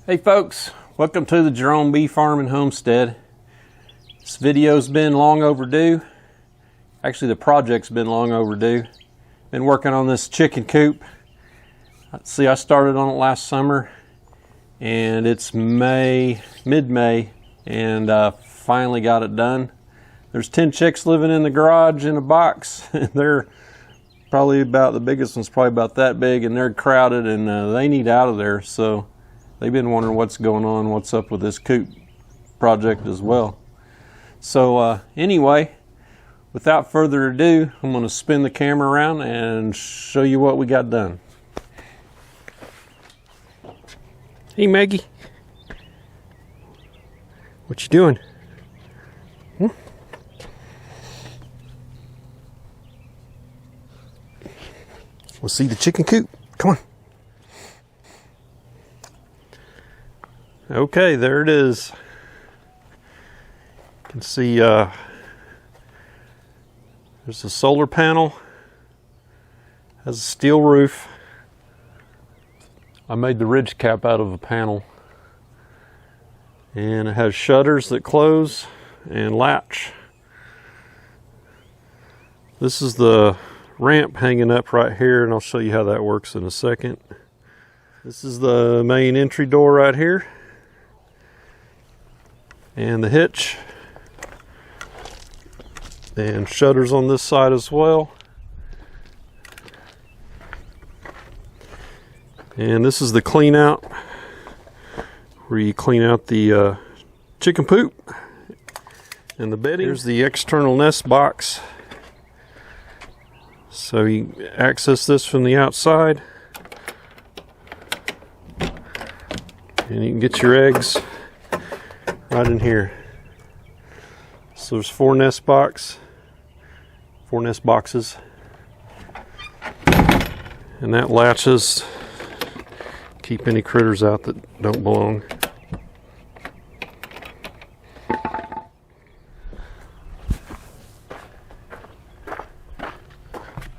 Hey folks, welcome to the Jerome Bee Farm and Homestead. This video's been long overdue. Actually, the project's been long overdue. Been working on this chicken coop. See, I started on it last summer and it's mid-May, and finally got it done. There's 10 chicks living in the garage in a box. They're probably about, the biggest one's probably about that big, and they're crowded, and they need out of there. So they've been wondering what's going on, what's up with this coop project as well. So anyway, without further ado, I'm going to spin the camera around and show you what we got done. Hey Maggie, what you doing? We'll see the chicken coop. Come on. Okay, there it is. You can see there's a solar panel, has a steel roof. I made the ridge cap out of a panel, and it has shutters that close and latch. This is the ramp hanging up right here, and I'll show you how that works in a second. This is the main entry door right here, and the hitch, and shutters on this side as well. And this is the clean out, where you clean out the chicken poop and the bedding. Here's the external nest box, so you access this from the outside, and you can get your eggs right in here. So there's four nest boxes, and that latches, keep any critters out that don't belong.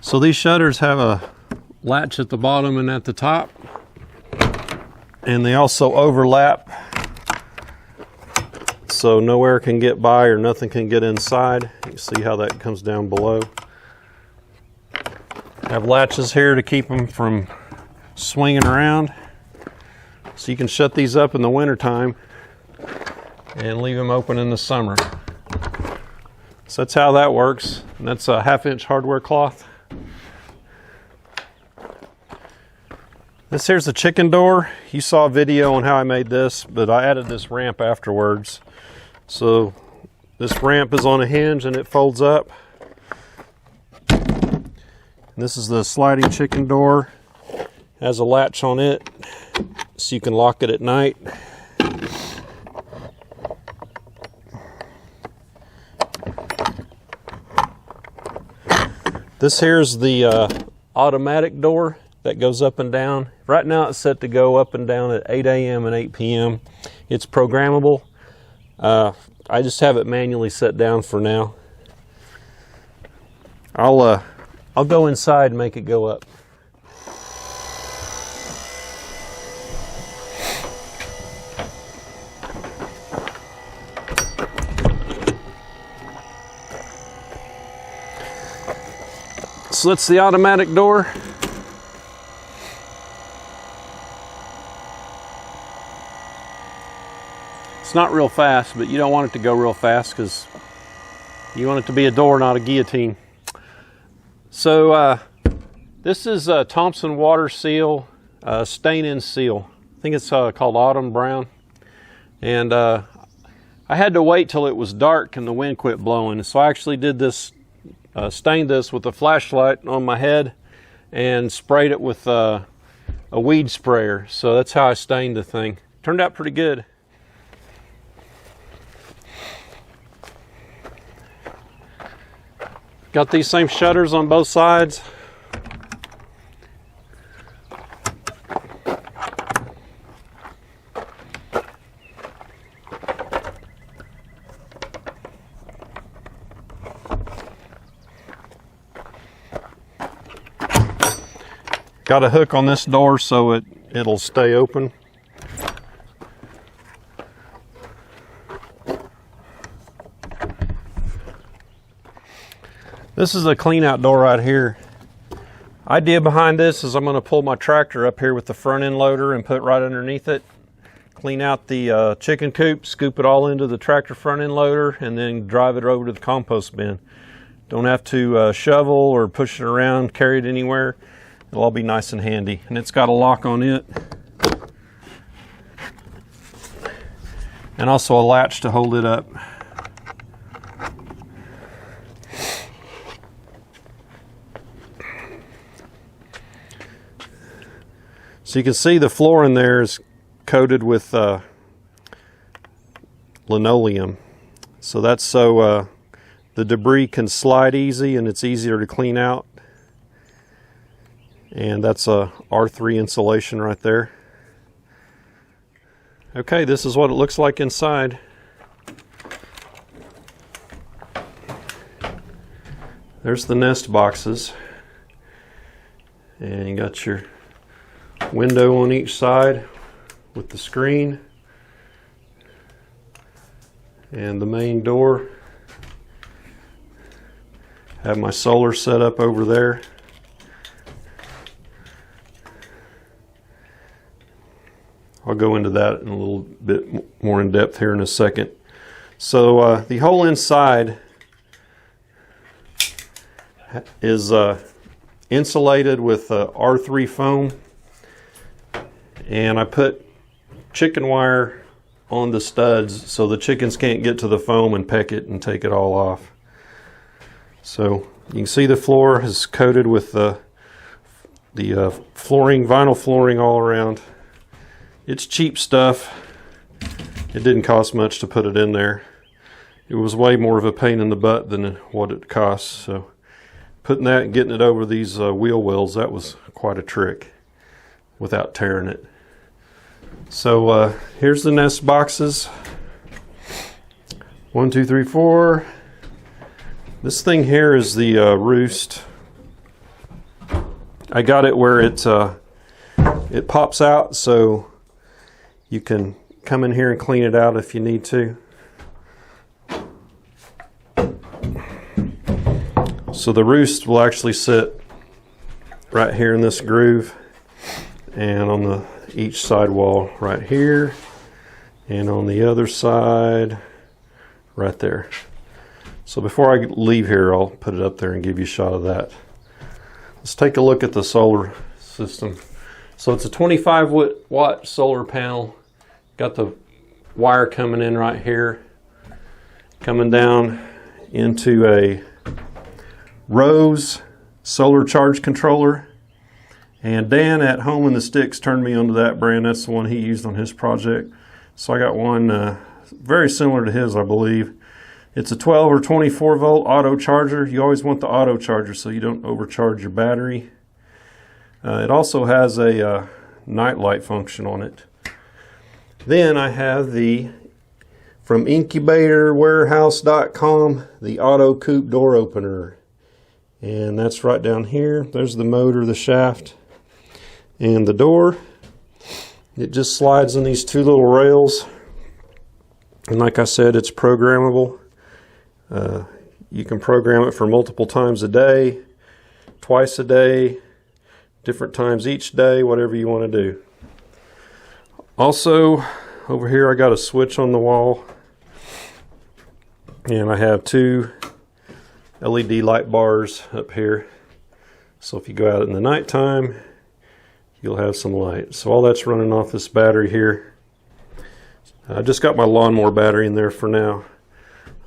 So these shutters have a latch at the bottom and at the top, and they also overlap, so no air can get by or nothing can get inside. You can see how that comes down below. Have latches here to keep them from swinging around, so you can shut these up in the winter time and leave them open in the summer. So that's how that works, and that's a 1/2-inch hardware cloth. This here's the chicken door. You saw a video on how I made this, but I added this ramp afterwards. So this ramp is on a hinge and it folds up. And this is the sliding chicken door. Has a latch on it, so you can lock it at night. This here's the automatic door that goes up and down. Right now it's set to go up and down at 8 a.m. and 8 p.m. It's programmable. I just have it manually set down for now. I'll go inside and make it go up. So that's the automatic door. It's not real fast, but you don't want it to go real fast because you want it to be a door, not a guillotine. So this is a Thompson water seal, stain-in seal. I think it's called Autumn Brown. And I had to wait till it was dark and the wind quit blowing. So I actually did this, stained this with a flashlight on my head and sprayed it with a weed sprayer. So that's how I stained the thing. Turned out pretty good. Got these same shutters on both sides. Got a hook on this door so it'll stay open. This is a clean out door right here. Idea behind this is I'm going to pull my tractor up here with the front end loader and put right underneath it. Clean out the chicken coop, scoop it all into the tractor front end loader, and then drive it over to the compost bin. Don't have to shovel or push it around, carry it anywhere. It'll all be nice and handy. And it's got a lock on it. And also a latch to hold it up. So you can see the floor in there is coated with linoleum. So that's so the debris can slide easy and it's easier to clean out. And that's a R3 insulation right there. Okay, this is what it looks like inside. There's the nest boxes. And you got your window on each side with the screen and the main door. Have my solar set up over there. I'll go into that in a little bit more in depth here in a second. So the whole inside is insulated with R3 foam. And I put chicken wire on the studs so the chickens can't get to the foam and peck it and take it all off. So you can see the floor is coated with the flooring, vinyl flooring all around. It's cheap stuff. It didn't cost much to put it in there. It was way more of a pain in the butt than what it cost. So putting that and getting it over these wheel wells, that was quite a trick without tearing it. So here's the nest boxes. 1, 2, 3, 4. This thing here is the roost. I got it where it pops out, so you can come in here and clean it out if you need to. So the roost will actually sit right here in this groove, and on the each side wall right here, and on the other side right there. So before I leave here, I'll put it up there and give you a shot of that. Let's take a look at the solar system. So it's a 25 watt solar panel. Got the wire coming in right here, coming down into a Rose solar charge controller. And Dan at Home in the Sticks turned me onto that brand. That's the one he used on his project. So I got one very similar to his, I believe. It's a 12 or 24 volt auto charger. You always want the auto charger so you don't overcharge your battery. It also has a night light function on it. Then I have from incubatorwarehouse.com, the auto Coop door opener. And that's right down here. There's the motor, the shaft, and the door. It just slides in these two little rails. And like I said, it's programmable. You can program it for multiple times a day, twice a day, different times each day, whatever you want to do. Also, over here I got a switch on the wall. And I have two LED light bars up here. So if you go out in the nighttime, you'll have some light. So all that's running off this battery here. I just got my lawnmower battery in there for now.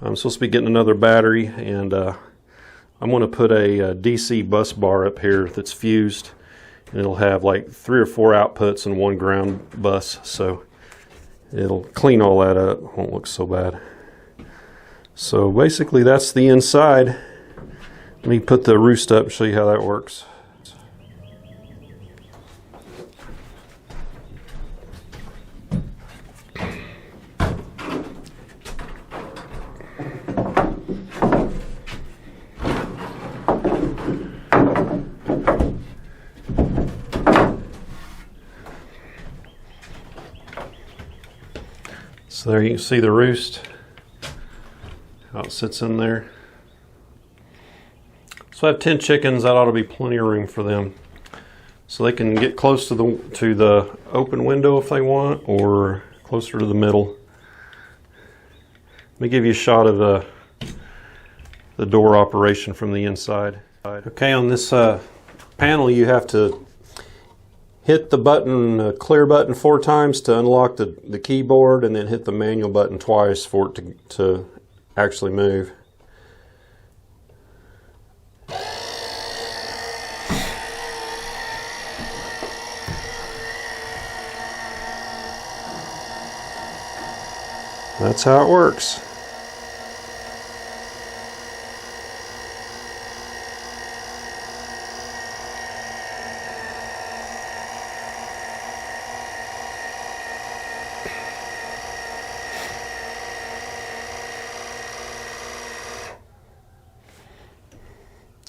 I'm supposed to be getting another battery, and I'm going to put a DC bus bar up here that's fused, and it'll have like 3 or 4 outputs and 1 ground bus, so it'll clean all that up. Won't look so bad. So basically that's the inside. Let me put the roost up and show you how that works. So there you can see the roost, how it sits in there. So I have 10 chickens. That ought to be plenty of room for them. So they can get close to the open window if they want, or closer to the middle. Let me give you a shot of the door operation from the inside. Okay, on this panel you have to hit the button, clear button 4 times to unlock the keyboard, and then hit the manual button twice for it to actually move. That's how it works.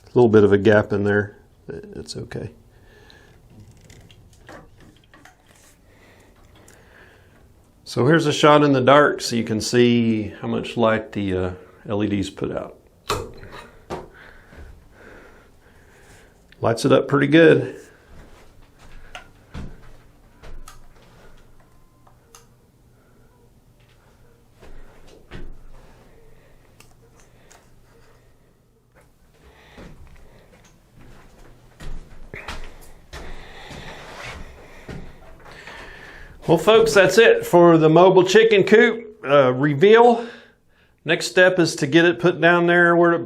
A little bit of a gap in there. It's okay. So here's a shot in the dark so you can see how much light the LEDs put out. Lights it up pretty good. Well, folks, that's it for the mobile chicken coop reveal. Next step is to get it put down there where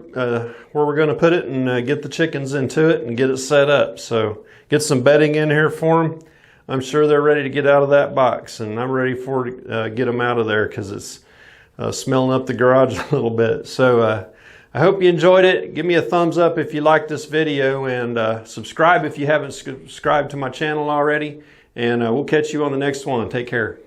we're going to put it, and get the chickens into it and get it set up. So get some bedding in here for them. I'm sure they're ready to get out of that box, and I'm ready to get them out of there because it's smelling up the garage a little bit. So I hope you enjoyed it. Give me a thumbs up if you liked this video, and subscribe if you haven't subscribed to my channel already. And we'll catch you on the next one. Take care.